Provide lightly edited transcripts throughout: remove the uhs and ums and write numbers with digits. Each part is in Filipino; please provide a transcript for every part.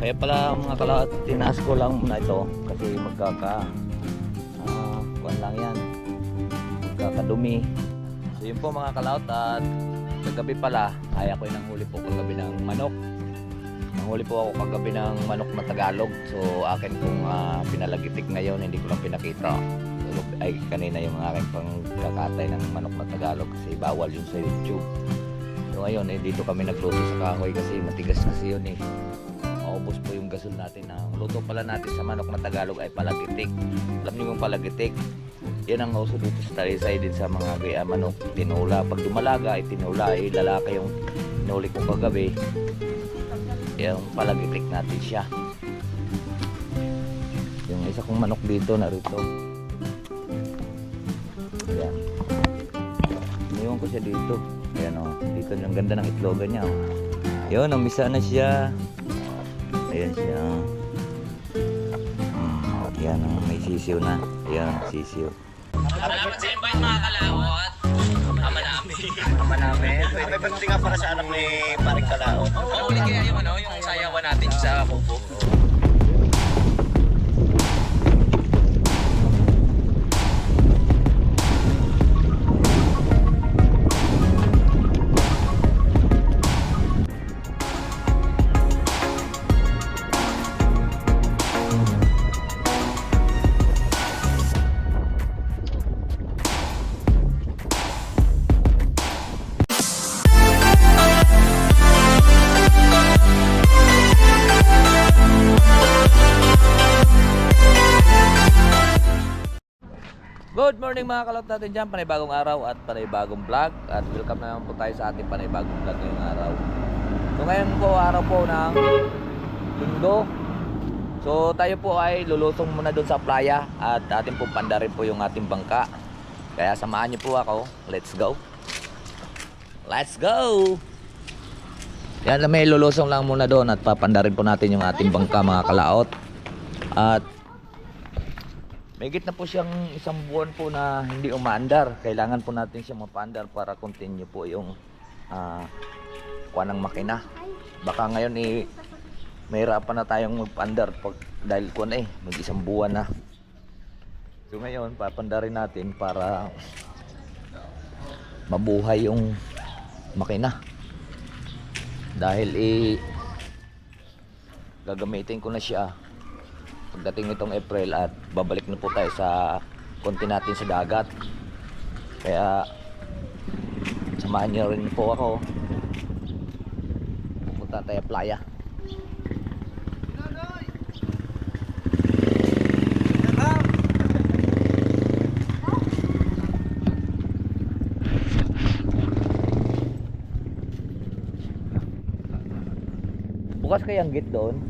Kaya pala mga kalaot, tinaas ko lang muna ito kasi kuwan lang yan, magkakadumi. So yun po mga kalaot, at kagabi pala ay ako yung nanghuli po kagabi ng manok. Nanghuli po ako kagabi ng manok na Tagalog. So akin pong pinalagitik ngayon, hindi ko lang pinakita. So, ay kanina yung aking pangkakatay ng manok na Tagalog kasi bawal yun sa YouTube. So ngayon dito kami nagluto sa kahoy kasi matigas kasi yun eh. Maubos po yung gasol natin. Ang luto pala natin sa manok na Tagalog ay palagitik. Alam niyo yung palagitik? Yan ang uso dito sa Talisay din sa mga gaya manok. Tinula. Pag dumalaga ay tinula. Lalaki yung inuli ko kagabi. Yung palagitik natin siya. Yung isa kong manok dito narito. Ayan. Iniwan ko siya dito. Ayan o. Dito yung ganda ng itlogan niya o. Yun, namisa na siya. Ayan siya. Ayan, may sisiw na. Ayan, sisiw. Salamat sa invite mga kalawot. Ama namin. Ama namin. May pagdating nga para sa anak ni Paring Kalao. Mauli kaya yung yung sayawan natin sa kubo. Good morning mga kalot natin dyan, panibagong araw at panibagong vlog. At welcome na naman po tayo sa ating panibagong vlog ngayong araw. So ngayon po araw po ng Linggo. So tayo po ay lulusong muna doon sa playa at atin po pandarin po yung ating bangka. Kaya samahan niyo po ako. Let's go. Let's go. Yan na, may lulusong lang muna doon at papandarin po natin yung ating bangka mga kalaot. At Mahigit na po siyang isang buwan po na hindi umaandar. Kailangan po natin siyang mapaandar para continue po yung kuha ng makina. Baka ngayon mahirapan na tayong magpaandar dahil kuha mag-isang buwan na. So ngayon papandarin natin para mabuhay yung makina. Dahil gagamitin ko na siya pagdating nitong April at babalik na po tayo sa konti natin sa dagat. Kaya samahan niyo rin po ako. Pupunta tayo playa. Bukas kayang gate doon.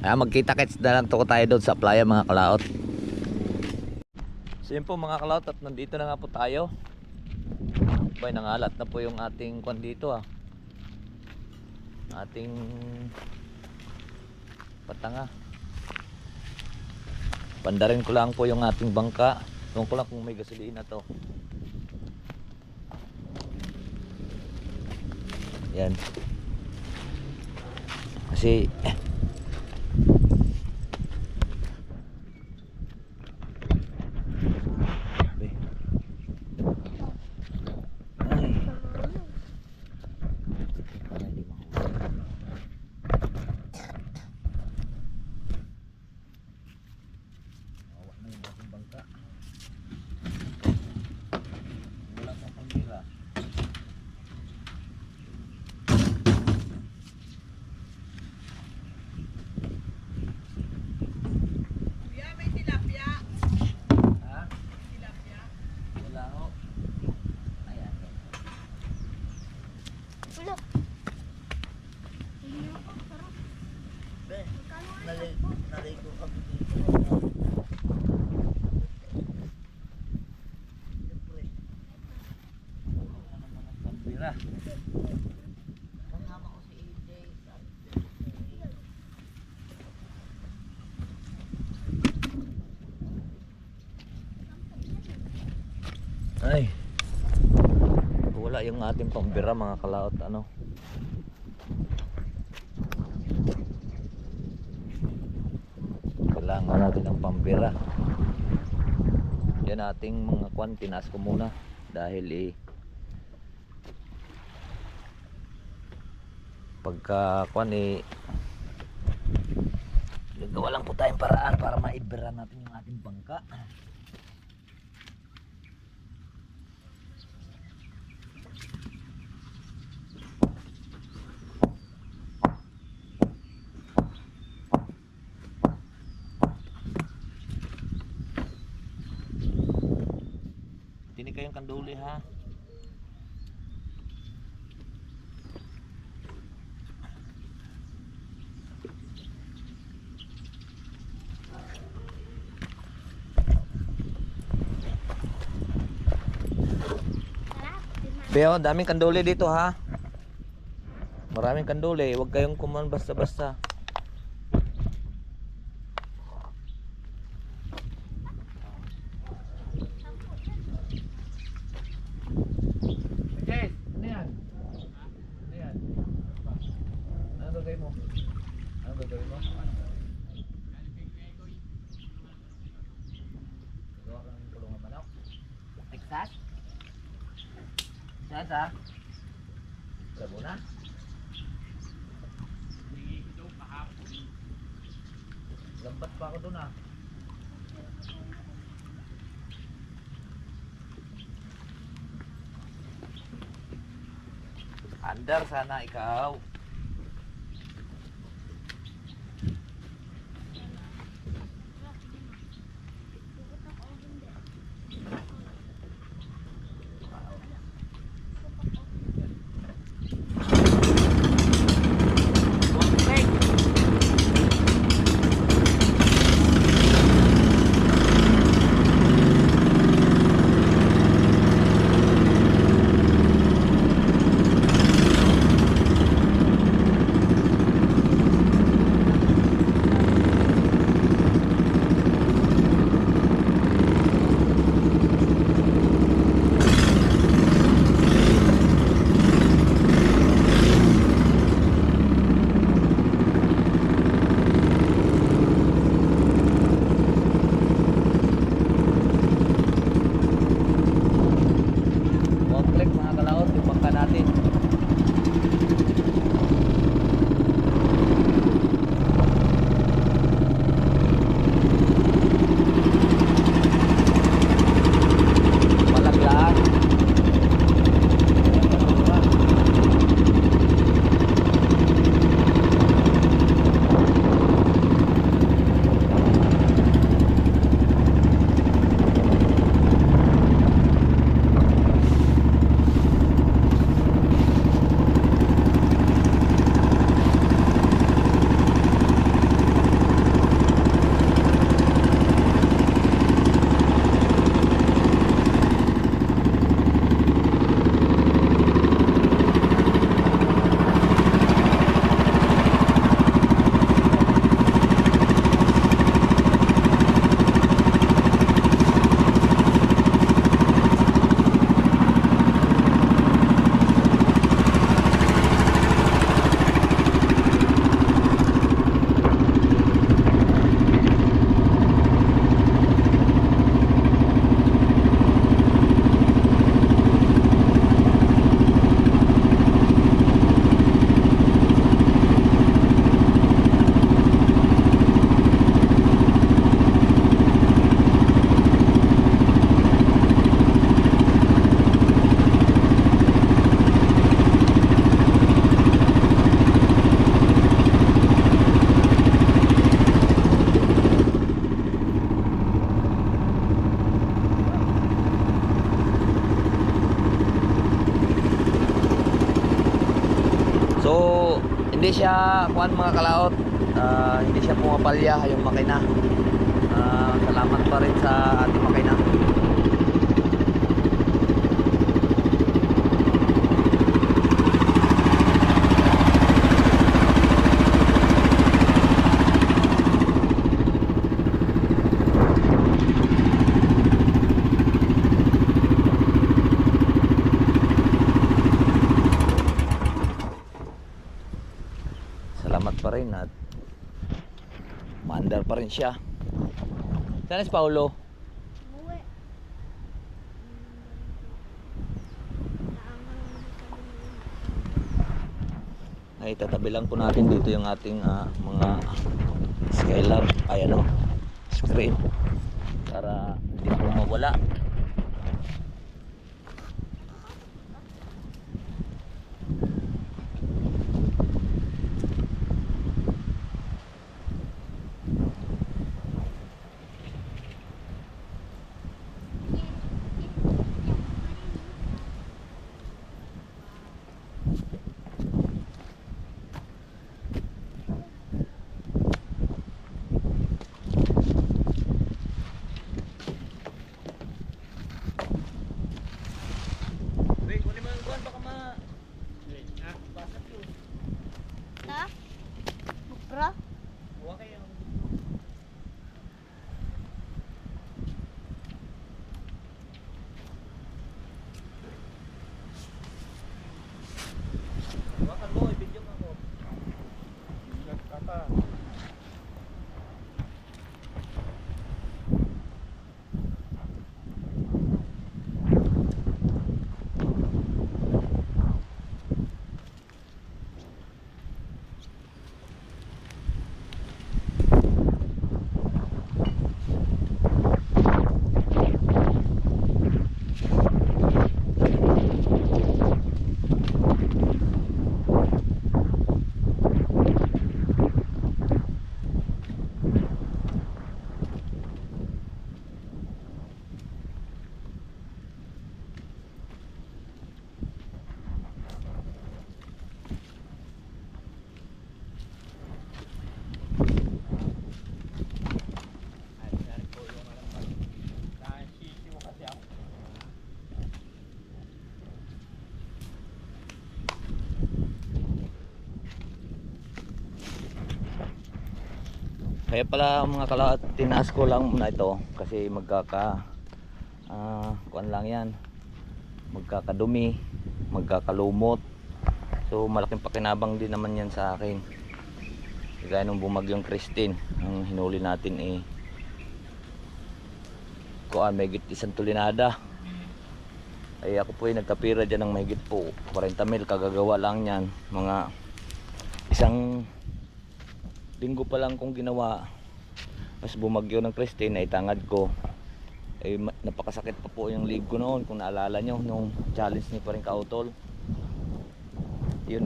Magkita-kits na lang to tayo doon sa playa mga kalaot. So yun po mga kalaot, at nandito na nga po tayo. Bay, nangalat na po yung ating kwan dito ating patanga. Pandarin ko lang po yung ating bangka. Tuwan ko lang kung may gasolina to. Yan. Kasi Naligo kami dito. pambira. Kasama ko si AJ. Ay, wala wala yung ating pambira mga kalaot ano. Kailangan natin ng pambira. Yan ating mga kwan, tinaas ko muna dahil pagka kwan gagawa lang po tayong paraan para maibira natin yung ating bangka. Tinig kayong kanduli ha. Pero daming kanduli dito ha. Maraming kanduli, huwag kayong kuman basta-basta. Jess, ano yan? Ano yan? Ano gagawin mo? Ano gagawin mo? Gawa ka ng kulungan manok? Texas? Saan sa? Sabuna? Lambat pa ako dun ah. Andar sana ikaw. Hindi siya kuan mga kalaot, hindi siya pumapalya yung makina. Salamat pa rin sa ating makina. Maandar pa rin siya. Saan si Paulo? Umuwi. Ay, tatabi lang po natin dito yung ating mga Skylab, ay ano, screen para hindi po mawala. Ha? Bukra? Kaya pala mga kalawat, tinaas ko lang muna ito kasi kuan lang yan, magkakadumi, magkakalumot. So malaking pakinabang din naman yan sa akin. Kaya nung bumagyong Christine, ang hinuli natin kuan mahigit 1 tulinada. Ay ako po ay nagkapira dyan ng mahigit po 40 mil, kagagawa lang yan. Mga isang linggo pa lang kong ginawa. Mas bumagyo ng Christine ay tangad ko. Ay napakasakit pa po yung leg ko noon, kung naalala nyo nung challenge ni Paring Kautol. Yun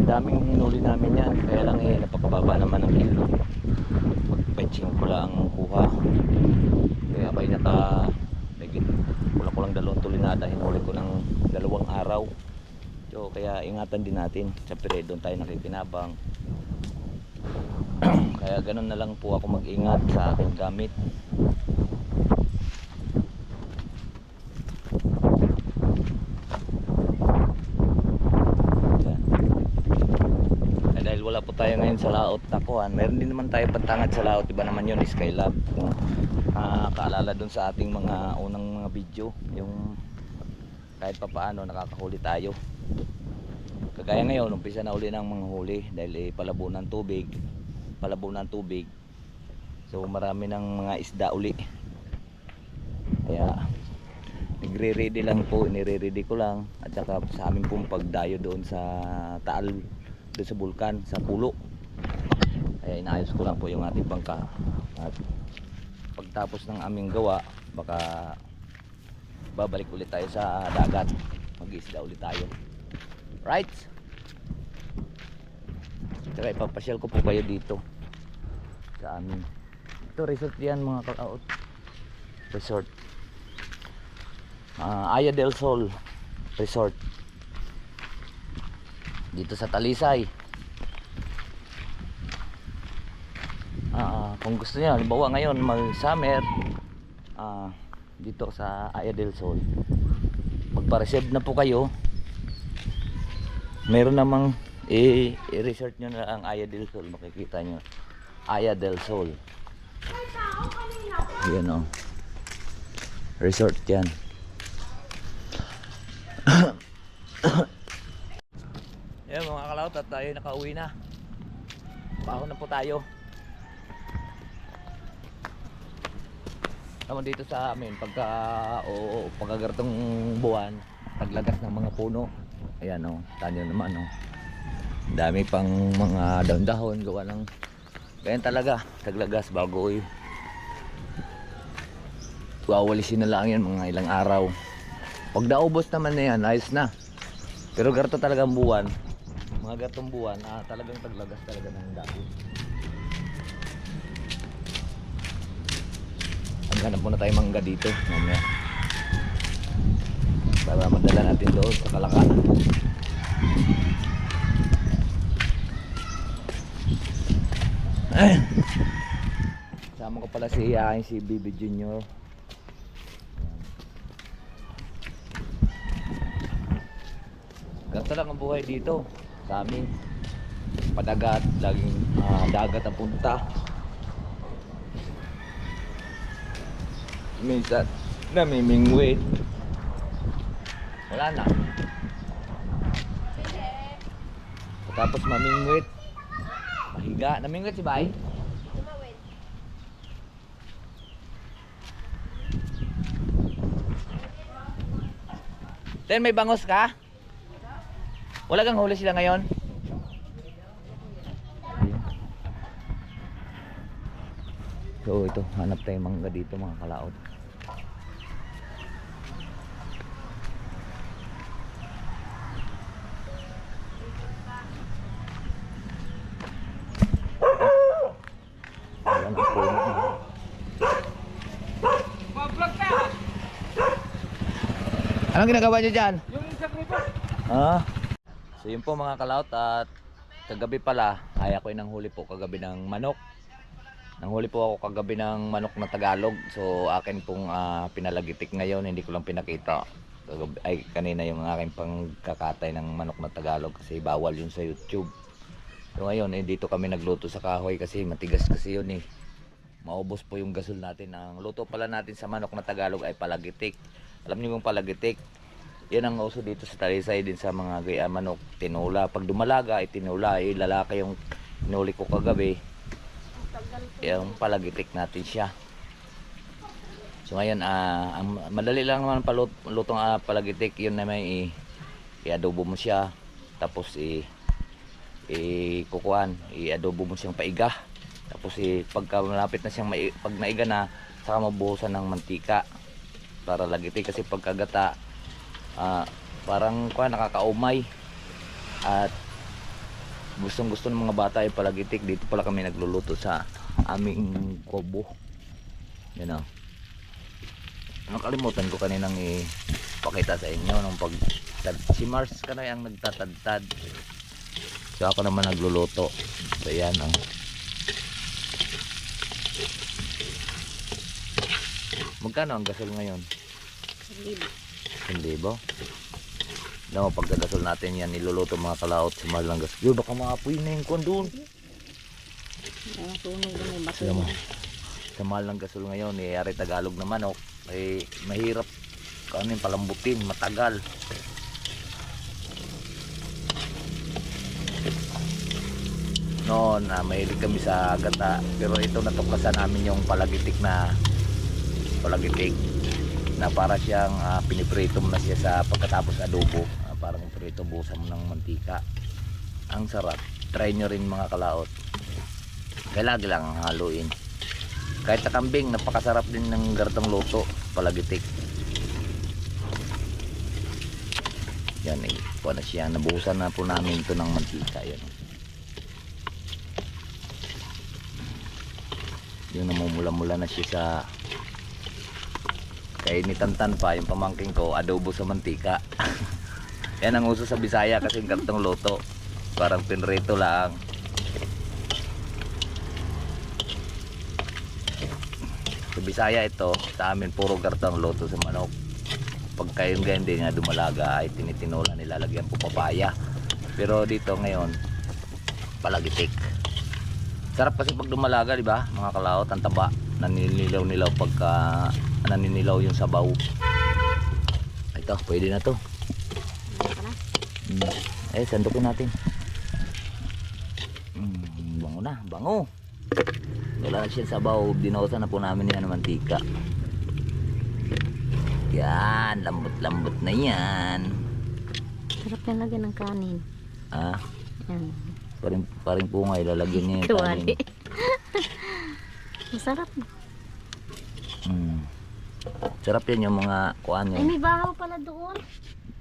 daming hinuli namin yan, kaya lang napakababa naman ng kilo. Magpetching ko lang kuha, kaya abay megit kulang 2 tulinada hinuli ko ng 2 araw. So kaya ingatan din natin, siyempre doon tayo nakikinabang. Kaya ganun na lang po ako mag-ingat sa aking gamit. Dahil wala po tayo ngayon sa laot takuan, meron din naman tayo pantangad sa laot, iba naman yun, Skylab. Kaalala dun sa ating mga unang mga video, yung kahit pa paano nakakahuli tayo. Kagaya ngayon, umpisa na uli ng mga huli dahil palabo ng tubig. So marami ng mga isda uli. Kaya nagre-ready lang po, nire-ready ko lang. At saka sa amin pong pagdayo doon sa Taal, doon sa bulkan, sa pulo. Kaya inaayos ko lang po yung ating bangka. At pagtapos ng aming gawa, baka babalik ulit tayo sa dagat. Mag-isda ulit tayo. Right? Tsaka ipapasyal ko po kayo dito sa amin. Ito resort yan mga kakaot. Resort Aya del Sol Resort dito sa Talisay. Kung gusto niyo, halimbawa ngayon mag-summer dito sa Aya del Sol, magpa-reserve na po kayo. Meron namang i-research nyo na ang Aya del Sol, makikita nyo Aya del Sol. Yan resort yan. Yan mga kalawt, at tayo nakauwi na. trabaho na po tayo. Naman dito sa amin pagkagartong buwan, taglagas ng mga puno. Ayan o, tanyo naman o. Dami pang mga dahon-dahon gawa ng ganyan talaga, taglagas bago wawalisin na lang yan mga ilang araw. Pag naubos naman na yan, ayos na. Pero garto talagang buwan, mga gartong buwan, talagang taglagas talaga ng dahon. Hanap muna tayo mangga dito mamaya para madala natin doon sa Kalakalan. Sama ko pala si Bibi Junior. Ganito lang ang buhay dito sa amin. Padagat, laging dagat ang punta. Minsan namimingwit, wala na. Tapos mamingwit, mahiga. Namingwit si Bay? Then may bangos ka? Wala kang huli sila ngayon? So ito, hanap tayo mangga dito mga kalaot. Ayan ang puno. Anong ginagawa niyo dyan? So yun po mga kalaot, at kagabi pala ay ako nang huli po kagabi ng manok. Nanghuli po ako kagabi ng manok na Tagalog. So akin pong pinalagitik ngayon, hindi ko lang pinakita. Ay kanina yung aking pangkakatay ng manok na Tagalog kasi bawal yun sa YouTube. So ngayon dito kami nagluto sa kahoy kasi matigas kasi yun eh. Maubos po yung gasol natin. Ang luto pala natin sa manok na Tagalog ay palagitik. Alam niyo yung palagitik? Yan ang uso dito sa Talisay din sa mga gaya manok, tinula. Pag dumalaga ay tinula, lalaki yung hinuli ko kagabi. Yung palagitik natin siya. So ngayon ang madali lang naman palutong palagitik, yun na may i-adobo mo siya, tapos kukuan, i-adobo mo siyang paiga, tapos pagka malapit na siyang pag naiga na, saka mabuhusan ng mantika para lagitik. Kasi pagkagata parang nakakaumay at gustong gusto ng mga bata ay palagitik. Dito pala kami nagluluto sa aming kubo. Yan o. Nakalimutan ko kaninang ipakita sa inyo nung si Mars ka na yung nagtatadtad. So ako naman nagluluto. So yan o. Magkano ang gasol ngayon? 1,000. Alam mo, pagkagasol natin yan, niluluto mga kalaot, si Mahal lang gasol. Yo, baka maapoy na yung kwan doon. Alam mo, sa Mahal lang gasol ngayon, ari Tagalog na manok, ay mahirap kanin palambutin, matagal. Noon, mahilig kami sa gata, pero ito natuklasan namin yung palagitik na para siyang piniprito mo na siya sa pagkatapos adobo, parang prito, buhusan mo ng mantika. Ang sarap. Try nyo rin mga kalaot. Kailangan lang haluin. Kahit sa kambing, napakasarap din ng gartong luto, palagitik. Yan po na siya. Nabuhusan na po namin ito ng mantika. Yan. Yung namumula-mula na siya sa kay ni Tantan pa, yung pamangking ko, adobo sa mantika. Yan ang uso sa Bisaya kasi kartong luto, parang pinrito lang. Sa Bisaya ito, sa amin puro kartong luto sa manok. Pag kayong ganyan din nga dumalaga ay tinitinola, nilalagyan po papaya. Pero dito ngayon palagitik. Sarap kasi pag dumalaga, di ba mga kalaot, ang taba, naninilaw-nilaw pagka naninilaw yung sabaw. Ito, pwede na to. Sandukin natin. Bango na. na. Bango. Wala na siya sabaw. Dinosa na po namin yan ng mantika. Yan. Lambot-lambot na yan. Sarap yan lagyan ng kanin. Ah, Yan. paring pungay. Lalagyan niya yung Tuwali. kanin. Masarap. Sarap yan yung mga kuan Ay, yun. may bahaw pala doon.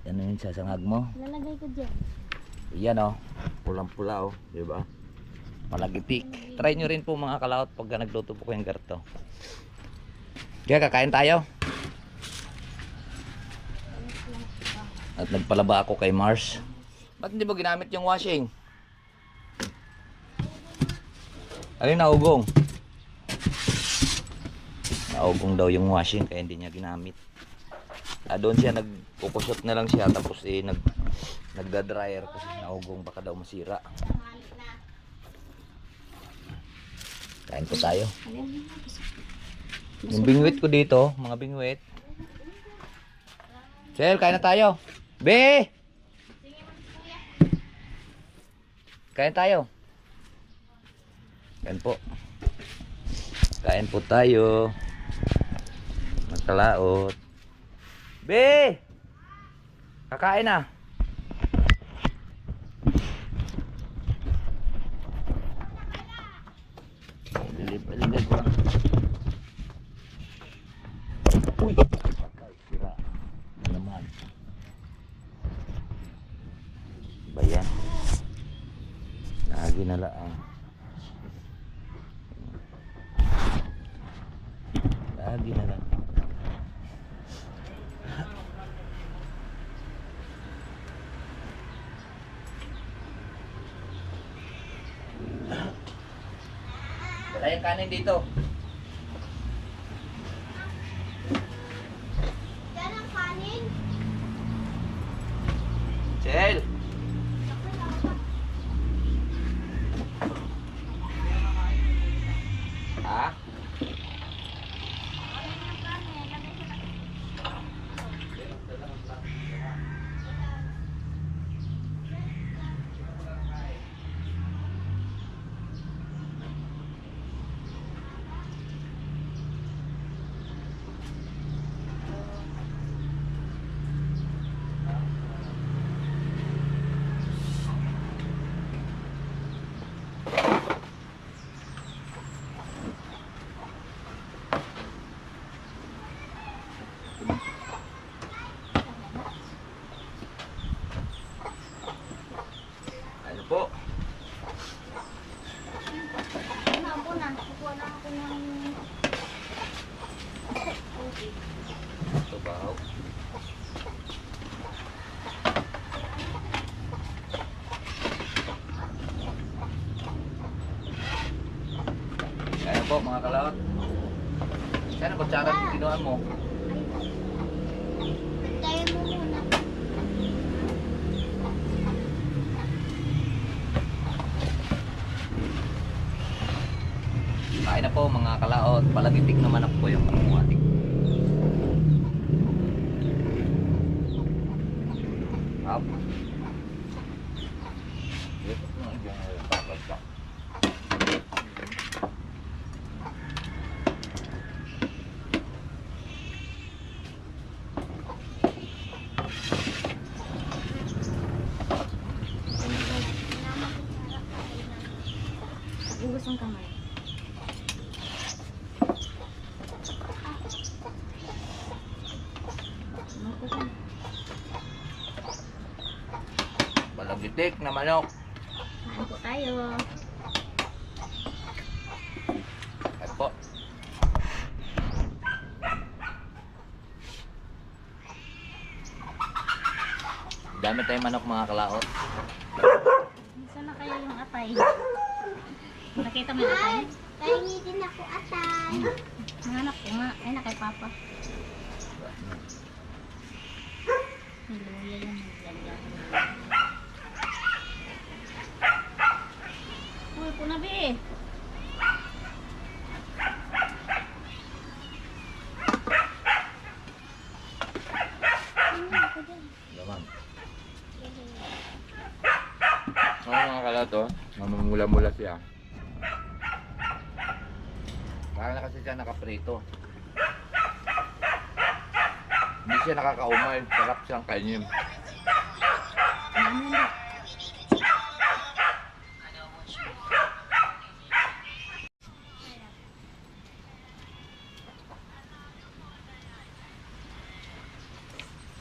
Ano yun, sasangag mo? Lalagay ko dyan. Yan oh, pulang-pula oh, di ba? Malagitik. Try nyo rin po mga kalaot pagka nagluto po kayong garto. Kaya kakain tayo. At nagpalaba ako kay Mars. Ba't hindi mo ginamit yung washing? Alin na ugong? Naugong daw yung washing kaya hindi niya ginamit. Doon siya nagpukusot na lang siya tapos nagda-dryer kasi naugong baka daw masira. Kain po tayo. Yung bingwit ko dito, mga bingwit. Sel, kain na tayo. Be! Kain tayo. Kain po. Kain po tayo. Magkalaot. Be! Kakain na. Liligad ko lang. Uy! Sira. Ano naman? Ba yan? Lagi na lang. Lagi na lang. Wala yung kanin dito. Yan ang kanin. Chel! Ha? Ano po? Ano ako na? Kukuha na ako ng... Tubaw. Kaya po mga kalaot. Kaya na kutsara yung ginawa mo? Tayo mo muna. Kain na po mga kalaot. Palagitik naman ako po yung ating. Up. Hugas ang kamay. Palagitik na manok. Kain po tayo. At po. Dami tayong manok mga kalaot. Saan na kaya yung atay? Nakita mo yung atay? Pahingi din ako atay. Nanganak ko nga. Ay, na kay Papa. Hiluya yan. Uy, punabi. Laman. Mga kalaot oh. Mamamula-mula siya. Kaya na kasi siya nakaprito. Hindi siya nakakaumay. Sarap siyang kainin. Ano na?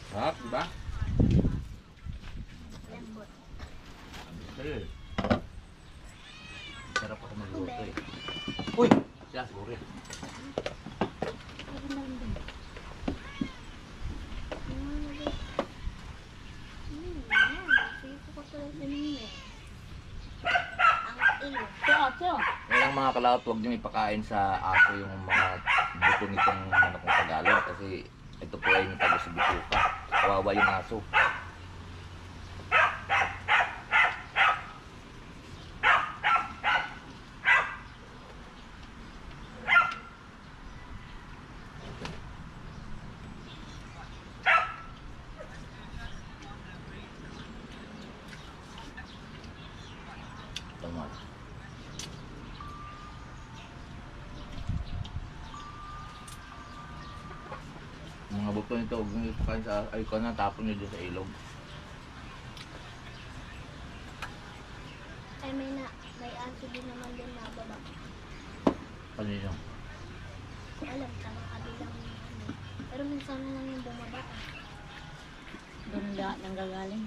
Sarap, di ba? Lambot. Eh. Sarap ako magluto eh. Uy! Siya, sorry. Ay, ganda rin din. Siko ko tuloy sa nime. Ang ilo. Tiyo. Ngayon mga kalawat, huwag niyong ipakain sa aso yung mga buto nitong manok ng Tagalog kasi ito po ay natago sa bituka. Kawawa yung aso. Tama. Mga buto nito, huwag nyo ipakain sa ay ko na, tapon nyo dyan sa ilog. Ay, may aso din naman din na baba. Ano yun? Alam, tama kabilang ano. Pero minsan na lang yung bumaba. Doon lahat nang gagaling.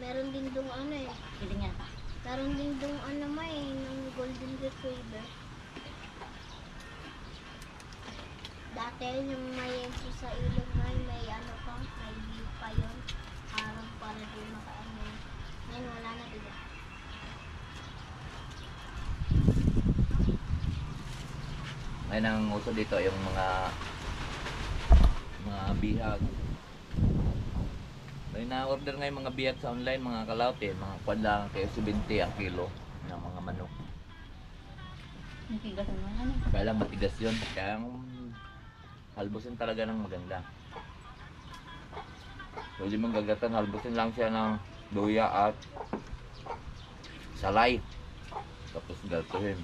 Meron din dong ano eh. Pili nga ka. Meron din dong ano ng golden retriever. Dati yung may entry sa ilog may ano pa, may view pa yun. Parang para din makaano. Ngayon wala na diba? Ngayon ang uso dito yung mga bihag. May na-order ngayon mga bihag sa online, mga kalawat eh. Mga kwan lang kayo 70 ang kilo ng mga manok. Nakigas naman ano. Kaya lang matigas yun. Kaya ang halbusin talaga ng maganda. Pwede mong gagatan, halbusin lang siya ng luya at salay. Tapos gatuhin.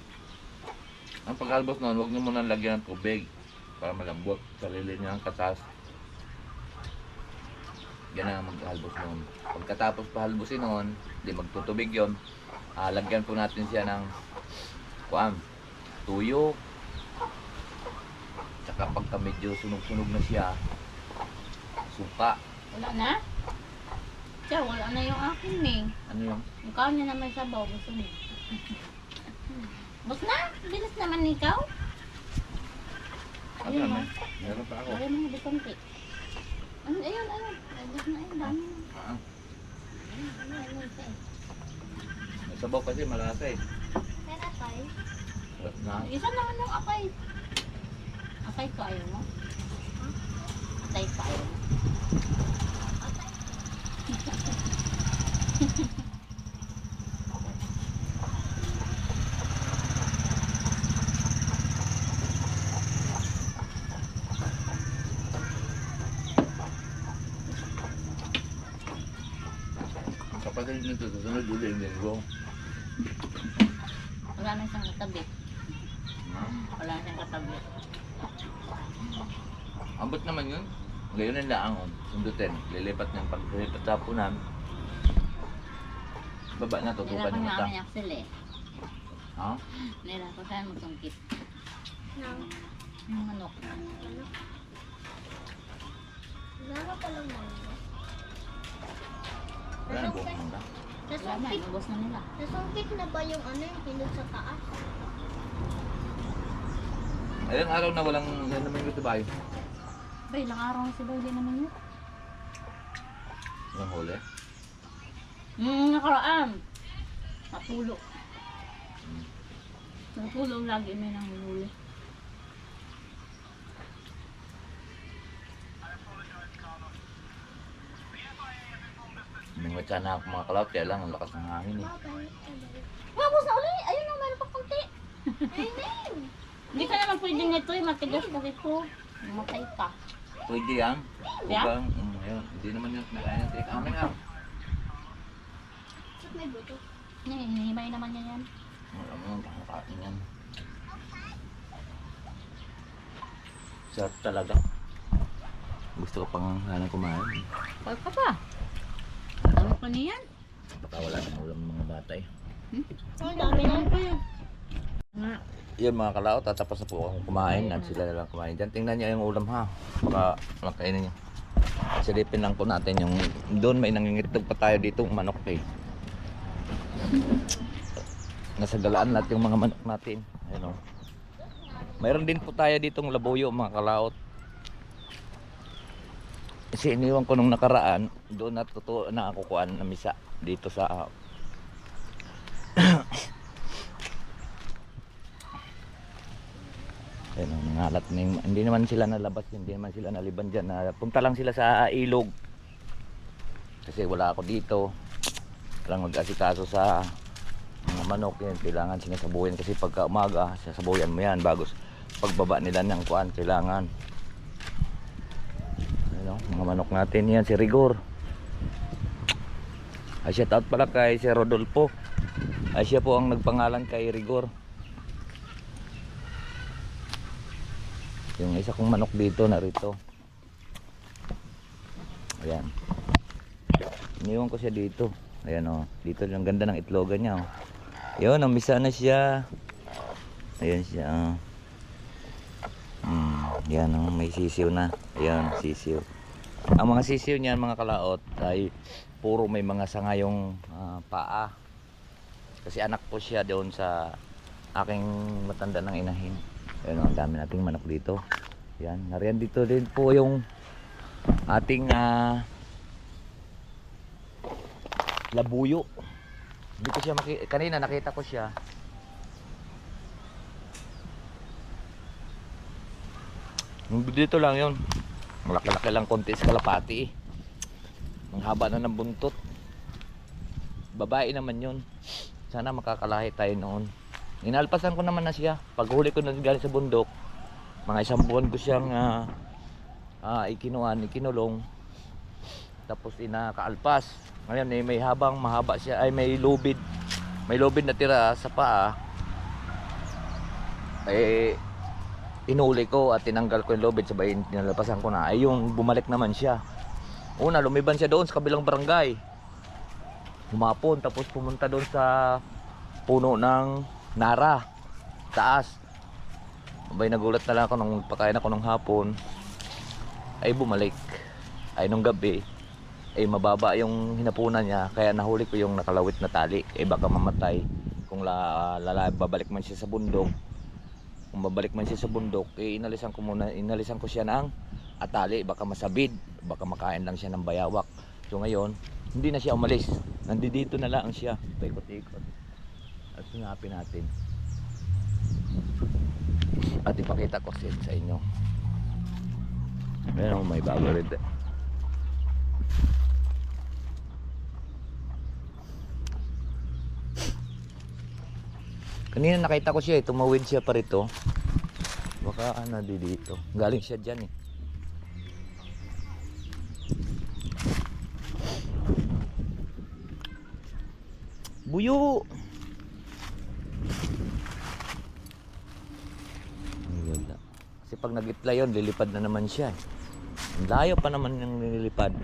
Ang paghalbos nun, huwag nyo muna lagyan ng tubig para malambot. Sarili niya ang katas. Yan ang maghalbos nun. Pagkatapos pahalbusin nun, di magtutubig yun. Lagyan po natin siya ng tuyo. Tsaka pagka medyo sunog-sunog na siya, suka. Wala na? Siya, wala na yung akin eh. Ano yun? Yung kaon niya naman sabaw. Gusto mo. Bus na? Bilis naman ikaw. Ano naman? Meron pa ako. Lagay mo yung konti. Ayun. Bus na yun. Dami na. Ayun pa eh. May sabaw kasi malasa eh. Pero tayo. Sarap na. Isa naman yung akay. Akay ko ayaw mo? Akay ko ayaw mo? Kapatid nito, susunod uli yung linggo. Wala na siyang katabi. Wala na siyang katabi. Ambot naman yun. Ngayon ang laang sundutin. Lilipat niyang paglilipat sa punan. Baba na, tutukan Nila ko yung nga mata. kami Axel eh. Ha? Nila ko saan magtungkit. Nang Yung manok. ano? Laro pa lang mo. Wala na buhok muna. Wala na, inubos na nila. Nasungkit na ba yung ano yung pinod sa taas? Ilang araw na walang yan naman yung bayo. Ba, ilang araw na si Boy naman yun. Walang huli. Nakaraan. Natulo. Natulong lagi may nang huli. Mingat sana ako mga kalawat, kaya lang ang lakas ng hangin eh. Vamos na uli! Ayun na, meron pa konti. Hindi ka naman pwede nito eh, matigas kasi ito. Matay ka. Pwede yan. Yeah? Huwag yun. Hindi naman yung nakain ng take amin ah. Check may buto. Hinihimay naman niya yan. Wala mo, nakakain yan. Sarap talaga. Gusto ko pang hanang kumain. Pag ka pa. Ano pa niyan? Baka wala nang ulam ng mga bata eh. Ang dami lang po yun. Nga. Yun mga kalaot, tatapos na po akong kumain at sila na lang kumain dyan. Tingnan nyo yung ulam ha. Baka makainin nyo. Silipin lang po natin yung doon may nangingitlog pa tayo dito manok eh. Nasa galaan lahat yung mga manok natin. Ayun o. Mayroon din po tayo ditong labuyo mga kalaot. Kasi iniwan ko nung nakaraan, doon na ako kuhaan na misa dito sa ayun, nangalat na yung, hindi naman sila nalabas, hindi naman sila naliban dyan. Punta lang sila sa ilog. Kasi wala ako dito. Walang mag-asikaso sa mga manok. Yan, kailangan sinasabuyan kasi pagka umaga, sasabuyan mo yan bago pagbaba nila ng kuan, kailangan. Ayun, mga manok natin yan, si Rigor. Ay, shout out pala kay si Rodolfo. Ay, siya po ang nagpangalan kay Rigor. Yung isa kong manok dito narito. Ayan. Iniwan ko siya dito. Ayan o. Dito yung ganda ng itlogan niya o. Yun, namisa na siya. Ayan siya. Yan o. May sisiw na. Ayan, sisiw. Ang mga sisiw niyan mga kalaot ay puro may mga sangayong paa. Kasi anak po siya doon sa aking matanda ng inahin. Ayan o, ang dami nating manok dito. Yan, nariyan dito din po yung ating labuyo. Hindi ko siya kanina nakita ko siya. Dito lang yun. Malaki-laki lang konti sa kalapati. Ang haba na ng buntot. Babae naman yun. Sana makakalahi tayo noon. Inalpasan ko naman na siya. Pag huli ko na galing sa bundok, mga 1 buwan ko siyang ikinulong. Tapos inakaalpas. Ngayon may habang mahaba siya, ay may lubid. May lubid na tira sa paa. Eh inuli ko at tinanggal ko yung lubid, sabay tinalapasan ko na. Ay yung bumalik naman siya. Una lumiban siya doon sa kabilang barangay. Humapon tapos pumunta doon sa puno ng Nara, taas. Abay nagulat na lang ako nung pagkain ako ng hapon. Ay bumalik. Ay nung gabi ay mababa yung hinapunan niya, kaya nahuli ko yung nakalawit na tali. Eh baka mamatay kung babalik man siya sa bundok. Kung babalik man siya sa bundok, eh inalisan ko siya ng atali, baka masabid, baka makain lang siya ng bayawak. So ngayon, hindi na siya umalis. Nandito na lang siya, paikot-ikot. At sinapin natin. At ipakita ko sa inyo. Meron may bago rin. Kanina nakita ko siya, tumawid siya pa rito. Baka dito. Galing siya dyan eh. Buyo! Wala. Kasi pag nag-itla yun, lilipad na naman siya. Ang layo pa naman yung nililipad.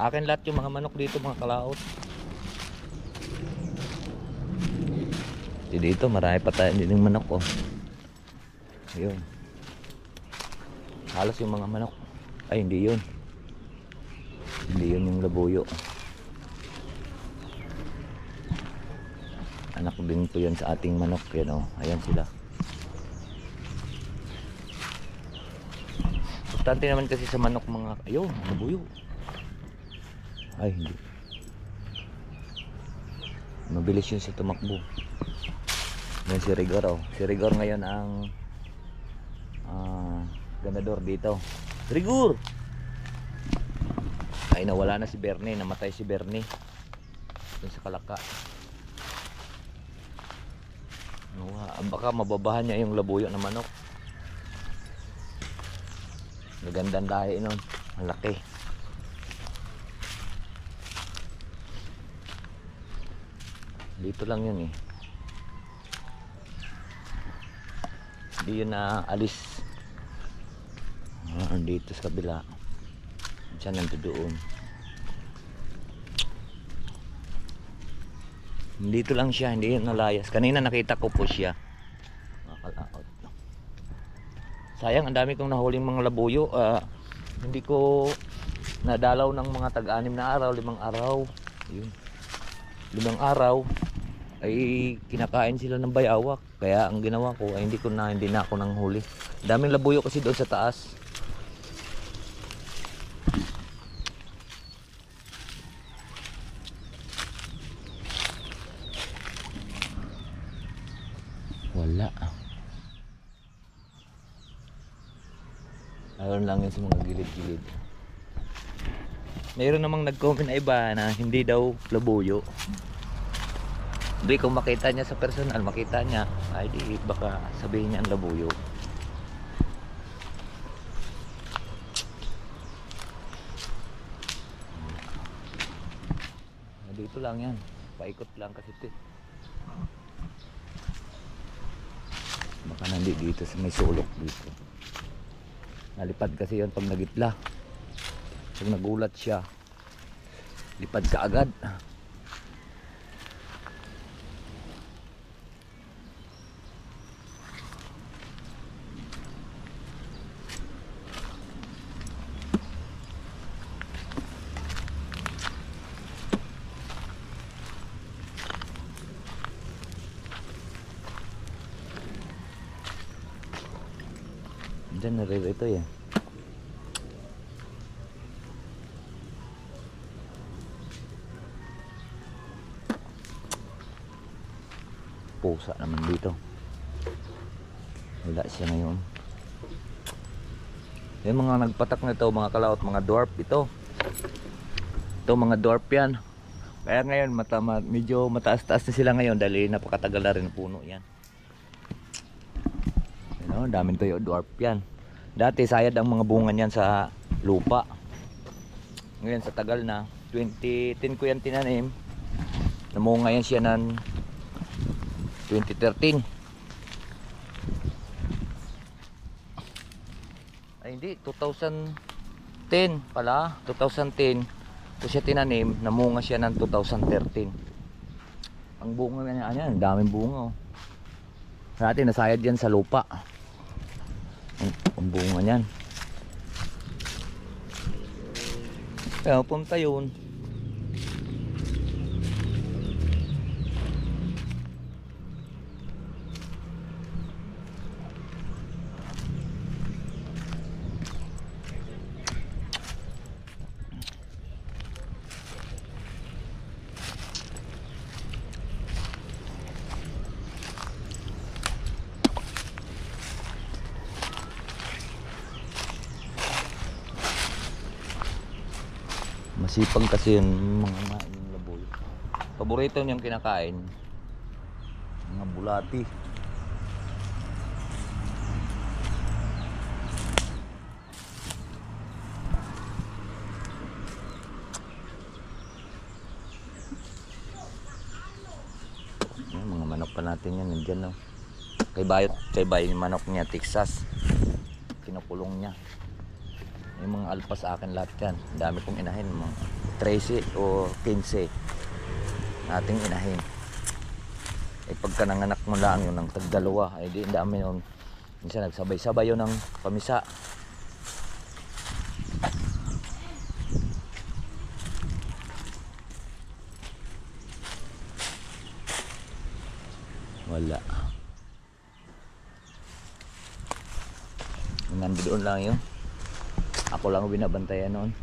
Akin lahat yung mga manok dito, mga kalaot. Dito marami pa tayo din yung manok oh. Ayun. Halos yung mga manok. Ay hindi yun. Hindi yun yung labuyo. Anak din po yun sa ating manok. Yan oh. Ayan sila. Importante naman kasi sa manok mga ayun, labuyo. Ay hindi. Mabilis yun sa tumakbo. Yan si Rigor oh. Si Rigor ngayon ang ganador dito. Rigor! Ay nawala na si Bernie. Namatay si Bernie dun sa Kalaka. Baka mababahan niya yung labuyo na manok. Magandang lahi nun. Ang laki. Dito lang yun eh. Hindi yun na alis. Dito sa kabila. Diyan nandoon. Dito lang siya, hindi yun nalayas. Kanina nakita ko po siya. Makalaot. Sayang, ang dami kong nahuling mga labuyo. Hindi ko nadalaw ng mga tag-anim na araw, 5 araw. Yun. 5 araw ay kinakain sila ng bayawak. Kaya ang ginawa ko ay hindi na ako nang huli. Daming labuyo kasi doon sa taas. Wala. Ayun lang yun sa mga gilid-gilid. Mayroon namang nag-comment na iba na hindi daw labuyo. Hindi, kung makita niya sa personal, makita niya, ay di baka sabihin niya ang labuyo. Dito lang yan. Paikot lang kasi ito. Baka nandito sa may sulok dito. Nalipad kasi yon pag nagitla. Pag nagulat siya, lipad ka agad. Diyan naririto yan. Pusa naman dito. Wala siya ngayon. Yung mga nagpatak na ito, mga kalaot, mga dwarf ito. Ito mga dwarf yan. Kaya ngayon medyo mataas-taas na sila ngayon dahil napakatagal na rin puno yan. You know, daming tuyo dwarf yan. Dati sayad ang mga bunga niyan sa lupa. Ngayon sa tagal na 2010 ko yan tinanim. Namunga yan siya ng 2013. Ay hindi, 2010 pala. 2010 ko siya tinanim. Namunga siya ng 2013. Ang bunga niya, ang daming bunga. Dati nasayad yan sa lupa. Ang bunga niyan. Kaya punta yun. Masipag kasi yun mga labuyo. Paborito niyang kinakain mga bulati. Yan, mga manok pa natin yan nandyan, no? Kay Bayot yung manok niya Texas. Kinukulong niya. Yung mga alpas sa akin lahat yan. Dami kong inahin, mga 13 o 15 nating inahin. Eh pagka nanganak mo lang yun ng tagdalawa, eh di dami yun. Minsan nagsabay-sabay yun ng pamisa. Wala. Nandoon lang yun. Ako lang binabantayan noon.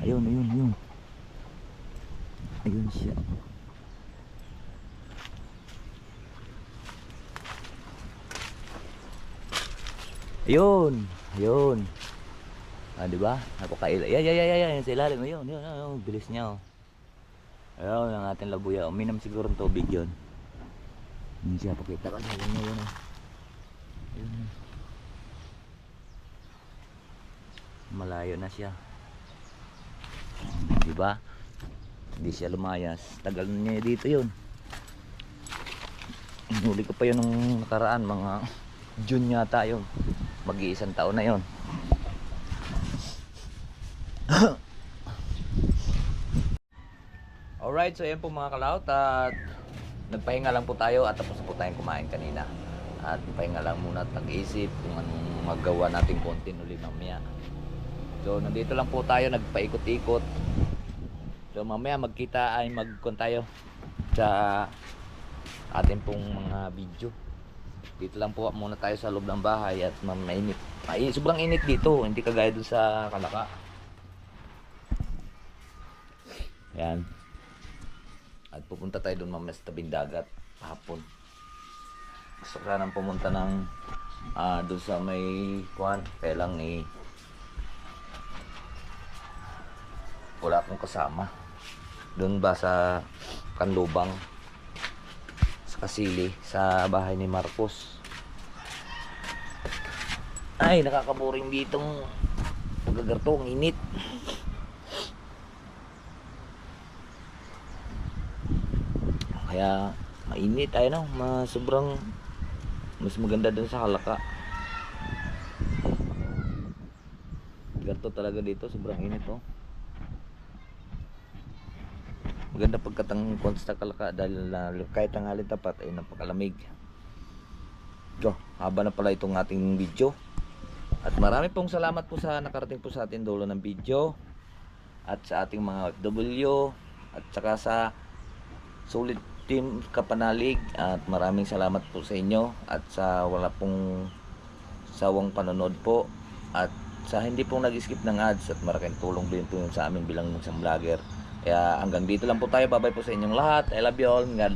Ayun. Ayun siya. Ayun. Ah, di ba? Napakaila. Yan sa ilalim. Ayun. Bilis niya, oh. Ayun ang ating labuya. Uminam siguro ng tubig yun. Yun siya. Pakita ka sa inyo yun, oh. Ayun. Malayo na siya. Di ba? Hindi siya lumayas. Tagal niya dito yun. Huli ko pa yun nung nakaraan, mga June yata yun. Mag-iisang taon na yun. Alright, so yan po mga kalaot, at nagpahinga lang po tayo at tapos po tayong kumain kanina. At pahinga lang muna at nag-isip kung anong magawa natin content uli mamaya. So nandito lang po tayo, nagpaikot-ikot. So mamaya magkita ay magkon tayo sa atin pong mga video. Dito lang po muna tayo sa loob ng bahay at mainit. Sobrang init dito, hindi kagaya dun sa Kalaka. Yan. At pupunta tayo doon mamaya sa tabing dagat hapon. Gusto ko sanang pumunta ng doon sa may kuwan, kaya lang wala akong kasama. Doon ba sa Kanlubang, sa Kasili, sa bahay ni Marcos. Ay, nakakaboring ditong pagkagarto, ang init. Kaya mainit, ay no, sobrang mas maganda dun sa Kalaka. Ganto talaga dito, sobrang init oh. Maganda pagkatang sa Kalaka dahil kahit ang halin tapat ay napakalamig. So, haba na pala itong ating video. At marami pong salamat po sa nakarating po sa ating dulo ng video. At sa ating mga OFW. At saka sa Solid Team Kapanalig. At maraming salamat po sa inyo. At sa wala pong sawang panonood po. At sa hindi pong nag-skip ng ads. At malaking tulong din po yun sa amin bilang isang vlogger. Kaya hanggang dito lang po tayo. Bye bye po sa inyong lahat. I love you all. God